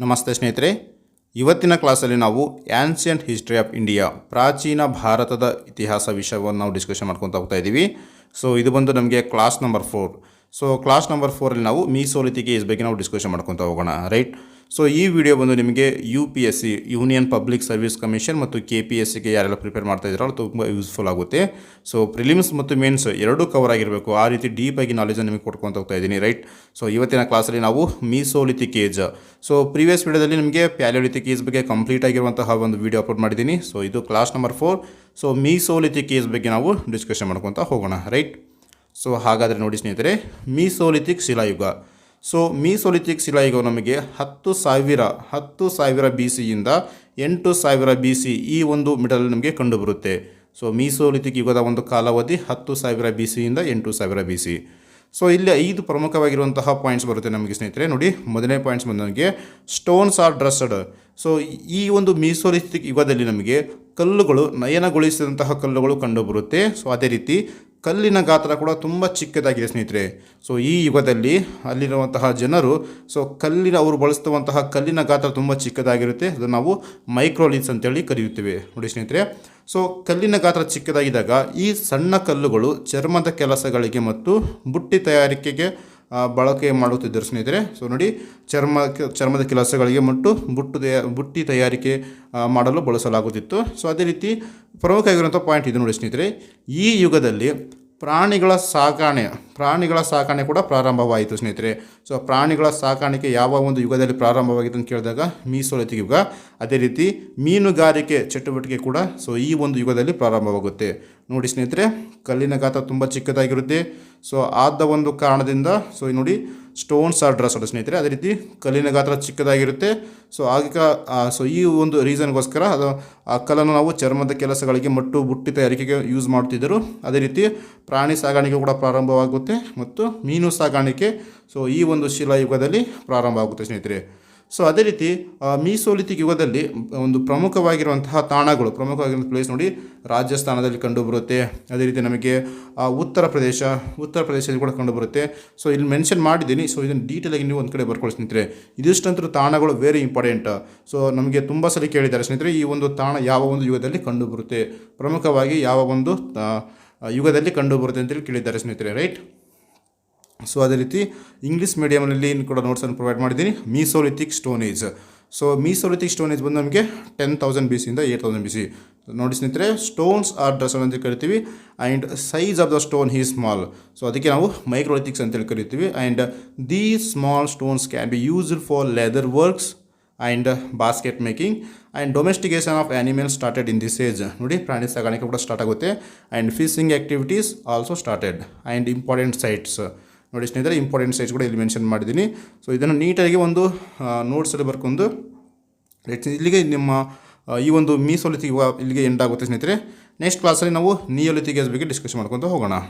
ನಮಸ್ತೆ ಸ್ನೇಹಿತರೆ, ಇವತ್ತಿನ ಕ್ಲಾಸಲ್ಲಿ ನಾವು ಆನ್ಷಿಯಂಟ್ ಹಿಸ್ಟ್ರಿ ಆಫ್ ಇಂಡಿಯಾ, ಪ್ರಾಚೀನ ಭಾರತದ ಇತಿಹಾಸ ವಿಷಯವನ್ನು ನಾವು ಡಿಸ್ಕಷನ್ ಮಾಡ್ಕೊತಾ ಹೋಗ್ತಾ ಇದ್ದೀವಿ. ಸೊ ಇದು ಬಂದು ನಮಗೆ class number 4. So class number 4ಅಲ್ಲಿ ನಾವು ಮೀಸೋಲಿಥಿಕ್ ಏಜ್ ಬಗ್ಗೆ ನಾವು ಡಿಸ್ಕಷನ್ ಮಾಡ್ಕೊತಾ ಹೋಗೋಣ, ರೈಟ್. ಸೊ ಈ ವಿಡಿಯೋ ಬಂದು ನಿಮಗೆ UPSC union public service commission ಮತ್ತು KPSCಗೆ ಯಾರೆಲ್ಲ ಪ್ರಿಪೇರ್ ಮಾಡ್ತಾ ಇದ್ದಾರೋ ಅದು ತುಂಬ ಯೂಸ್ಫುಲ್ ಆಗುತ್ತೆ. ಸೊ ಪ್ರಿಲಿಮ್ಸ್ ಮತ್ತು ಮೇನ್ಸ್ ಎರಡೂ ಕವರ್ ಆಗಿರಬೇಕು, ಆ ರೀತಿ ಡೀಪಾಗಿ ನಾಲೆಜನ್ನು ನಿಮಗೆ ಕೊಡ್ಕೊತ ಹೋಗ್ತಾ ಇದ್ದೀನಿ, ರೈಟ್. ಸೊ ಇವತ್ತಿನ ಕ್ಲಾಸಲ್ಲಿ ನಾವು ಮೀಸೋಲಿಥಿಕ್ ಏಜ್, ಸೊ ಪ್ರೀವಿಯಸ್ ವಿಡಿಯೋದಲ್ಲಿ ನಿಮಗೆ ಪ್ಯಾಲಿಯೋಲಿಥಿಕ್ ಏಜ್ ಬಗ್ಗೆ ಕಂಪ್ಲೀಟ್ ಆಗಿರುವಂತಹ ಒಂದು ವಿಡಿಯೋ ಅಪ್ಲೋಡ್ ಮಾಡಿದ್ದೀನಿ. ಸೊ ಇದು ಕ್ಲಾಸ್ ನಂಬರ್ 4. ಸೊ ಮೀಸೋಲಿಥಿಕ್ ಏಜ್ ಬಗ್ಗೆ ನಾವು ಡಿಸ್ಕಷನ್ ಮಾಡ್ಕೊತಾ ಹೋಗೋಣ, ರೈಟ್. ಸೊ ಹಾಗಾದರೆ ನೋಡಿ ಸ್ನೇಹಿತರೆ, ಮೀಸೋಲಿಥಿಕ್ ಶಿಲಾಯುಗ. ಸೊ ಮೀಸೋಲಿಥಿಕ್ ಶಿಲಾಯುಗ ನಮಗೆ 10,000 BC ಯಿಂದ 8,000 BC ಈ ಒಂದು ಮಿಡಲ್ ನಮಗೆ ಕಂಡುಬರುತ್ತೆ. ಸೊ ಮೀಸೋಲಿಥಿಕ್ ಯುಗದ ಒಂದು ಕಾಲಾವಧಿ 10,000 BC ಯಿಂದ 8,000 BC. ಸೊ ಇಲ್ಲಿ 5 ಪ್ರಮುಖವಾಗಿರುವಂತಹ ಪಾಯಿಂಟ್ಸ್ ಬರುತ್ತೆ ನಮಗೆ ಸ್ನೇಹಿತರೆ. ನೋಡಿ, ಮೊದಲನೇ ಪಾಯಿಂಟ್ಸ್ ಬಂದು ನಮಗೆ ಸ್ಟೋನ್ಸ್ ಆರ್ ಡ್ರೆಸ್ಡ್. ಸೊ ಈ ಒಂದು ಮೀಸೋಲಿಥಿಕ್ ಯುಗದಲ್ಲಿ ನಮಗೆ ಕಲ್ಲುಗಳು, ನಯನಗೊಳಿಸಿದಂತಹ ಕಲ್ಲುಗಳು ಕಂಡುಬರುತ್ತೆ. ಸೊ ಅದೇ ರೀತಿ ಕಲ್ಲಿನ ಗಾತ್ರ ಕೂಡ ತುಂಬ ಚಿಕ್ಕದಾಗಿದೆ ಸ್ನೇಹಿತರೆ. ಸೊ ಈ ಯುಗದಲ್ಲಿ ಅಲ್ಲಿರುವಂತಹ ಜನರು, ಸೊ ಅವರು ಬಳಸುವಂತಹ ಕಲ್ಲಿನ ಗಾತ್ರ ತುಂಬ ಚಿಕ್ಕದಾಗಿರುತ್ತೆ. ಅದನ್ನು ನಾವು ಮೈಕ್ರೋಲಿಥ್ಸ್ ಅಂತೇಳಿ ಕರೆಯುತ್ತೇವೆ. ನೋಡಿ ಸ್ನೇಹಿತರೆ, ಸೊ ಕಲ್ಲಿನ ಗಾತ್ರ ಚಿಕ್ಕದಾಗಿದ್ದಾಗ ಈ ಸಣ್ಣ ಕಲ್ಲುಗಳು ಚರ್ಮದ ಕೆಲಸಗಳಿಗೆ ಮತ್ತು ಬುಟ್ಟಿ ತಯಾರಿಕೆಗೆ ಬಳಕೆ ಮಾಡುತ್ತಿದ್ದರು ಸ್ನೇಹಿತರೆ. ಸೊ ನೋಡಿ, ಚರ್ಮದ ಕೆಲಸಗಳಿಗೆ ಮತ್ತು ಬುಟ್ಟಿ ತಯಾರಿಕೆ ಮಾಡಲು ಬಳಸಲಾಗುತ್ತಿತ್ತು. ಸೊ ಅದೇ ರೀತಿ ಪ್ರಮುಖ ಆಗಿರುವಂಥ ಪಾಯಿಂಟ್ ಇದು ನೋಡಿ ಸ್ನೇಹಿತರೆ, ಈ ಯುಗದಲ್ಲಿ ಪ್ರಾಣಿಗಳ ಸಾಕಾಣೆ ಕೂಡ ಪ್ರಾರಂಭವಾಯಿತು ಸ್ನೇಹಿತರೆ. ಸೊ ಪ್ರಾಣಿಗಳ ಸಾಕಾಣಿಕೆ ಯಾವ ಒಂದು ಯುಗದಲ್ಲಿ ಪ್ರಾರಂಭವಾಗಿತ್ತು ಅಂತ ಕೇಳಿದಾಗ ಮೀಸೋಲಿಥಿಕ್ ಯುಗ. ಅದೇ ರೀತಿ ಮೀನುಗಾರಿಕೆ ಚಟುವಟಿಕೆ ಕೂಡ ಸೊ ಈ ಒಂದು ಯುಗದಲ್ಲಿ ಪ್ರಾರಂಭವಾಗುತ್ತೆ. ನೋಡಿ ಸ್ನೇಹಿತರೆ, ಕಲ್ಲಿನ ಗಾತ್ರ ತುಂಬ ಚಿಕ್ಕದಾಗಿರುತ್ತೆ. ಸೊ ಆದ ಒಂದು ಕಾರಣದಿಂದ ಸೊ ನೋಡಿ ಸ್ಟೋನ್ಸ್ ಆರ್ ಡ್ರೆಸ್ಡ್ ಸ್ನೇಹಿತರೆ. ಅದೇ ರೀತಿ ಕಲ್ಲಿನ ಗಾತ್ರ ಚಿಕ್ಕದಾಗಿರುತ್ತೆ. ಸೊ ಸೊ ಈ ಒಂದು ರೀಸನ್ಗೋಸ್ಕರ ಅದು ಆ ಕಲ್ಲನ್ನು ನಾವು ಚರ್ಮದ ಕೆಲಸಗಳಿಗೆ ಮತ್ತು ಬುಟ್ಟಿ ತಯಾರಿಕೆಗೆ ಯೂಸ್ ಮಾಡ್ತಿದ್ದರು. ಅದೇ ರೀತಿ ಪ್ರಾಣಿ ಸಾಗಾಣಿಕೆ ಕೂಡ ಪ್ರಾರಂಭವಾಗುತ್ತೆ ಮತ್ತು ಮೀನು ಸಾಗಾಣಿಕೆ ಸೊ ಈ ಒಂದು ಶಿಲಾಯುಗದಲ್ಲಿ ಪ್ರಾರಂಭ ಆಗುತ್ತೆ ಸ್ನೇಹಿತರೆ. ಸೊ ಅದೇ ರೀತಿ ಮೀಸೋಲಿಥಿಕ್ ಯುಗದಲ್ಲಿ ಒಂದು ಪ್ರಮುಖವಾಗಿರುವಂತಹ ತಾಣಗಳು, ಪ್ರಮುಖವಾಗಿರುವಂಥ ಪ್ಲೇಸ್ ನೋಡಿ, ರಾಜಸ್ಥಾನದಲ್ಲಿ ಕಂಡುಬರುತ್ತೆ. ಅದೇ ರೀತಿ ನಮಗೆ ಉತ್ತರ ಪ್ರದೇಶದಲ್ಲಿ ಕೂಡ ಕಂಡುಬರುತ್ತೆ. ಸೊ ಇಲ್ಲಿ ಮೆನ್ಷನ್ ಮಾಡಿದ್ದೀನಿ. ಸೊ ಇದನ್ನು ಡೀಟೇಲಾಗಿ ನೀವು ಒಂದು ಕಡೆ ಬರ್ಕೊಳ್ಳಿ ಸ್ನೇಹಿತರೆ. ಇದಿಷ್ಟಂತೂ ತಾಣಗಳು ವೆರಿ ಇಂಪಾರ್ಟೆಂಟ್. ಸೊ ನಮಗೆ ತುಂಬ ಸಲ ಕೇಳಿದ್ದಾರೆ ಸ್ನೇಹಿತರೆ, ಈ ಒಂದು ತಾಣ ಯಾವ ಒಂದು ಯುಗದಲ್ಲಿ ಕಂಡುಬರುತ್ತೆ, ಪ್ರಮುಖವಾಗಿ ಯಾವ ಒಂದು ಯುಗದಲ್ಲಿ ಕಂಡುಬರುತ್ತೆ ಅಂತೇಳಿ ಕೇಳಿದ್ದಾರೆ ಸ್ನೇಹಿತರೆ, ರೈಟ್. ಸೊ ಅದೇ ರೀತಿ ಇಂಗ್ಲೀಷ್ ಮೀಡಿಯಮಲ್ಲಿ ಕೂಡ ನೋಟ್ಸನ್ನು ಪ್ರೊವೈಡ್ ಮಾಡಿದ್ದೀನಿ. Mesolithic stone age. So mesolithic stone age ಬಂದು ನಮಗೆ 10,000 BC ಇಂದ 8,000 BC. ನೋಡಿ ಸ್ನೇಹಿತರೆ, ಸ್ಟೋನ್ಸ್ ಆರ್ ಡ್ರೆಸ್ಡ್ ಅಂತ ಕರಿತೀವಿ. And size of the stone is small. So ಅದಕ್ಕೆ ನಾವು ಮೈಕ್ರೋಲಿಥಿಕ್ಸ್ ಅಂತೇಳಿ ಕರಿತೀವಿ. And the small stones can be used for leather works and basket making and domestication of animals started in this age. ನೋಡಿ, ಪ್ರಾಣಿ ಸಾಗಾಣಿಕೆ ಕೂಡ ಸ್ಟಾರ್ಟ್ ಆಗುತ್ತೆ. And fishing activities also started. And important sites ನೋಡಿ ಸ್ನೇಹಿತರೆ, important sites ಕೂಡ ಇಲ್ಲಿ mention ಮಾಡಿದ್ದೀನಿ. ಸೊ ಇದನ್ನು ನೀಟಾಗಿ ಒಂದು ನೋಟ್ಸಲ್ಲಿ ಬರ್ಕೊಂಡು ಇಲ್ಲಿಗೆ ನಿಮ್ಮ ಈ ಒಂದು ಮೀಸೋಲಿಥಿಕ್ ಇಲ್ಲಿಗೆ ಎಂಡ್ ಆಗುತ್ತೆ ಸ್ನೇಹಿತರೆ. ನೆಕ್ಸ್ಟ್ ಕ್ಲಾಸಲ್ಲಿ ನಾವು ನಿಯೋಲಿಥಿಕ್ ಏಜ್ ಬಗ್ಗೆ ಡಿಸ್ಕಸ್ ಮಾಡ್ಕೊತ ಹೋಗೋಣ.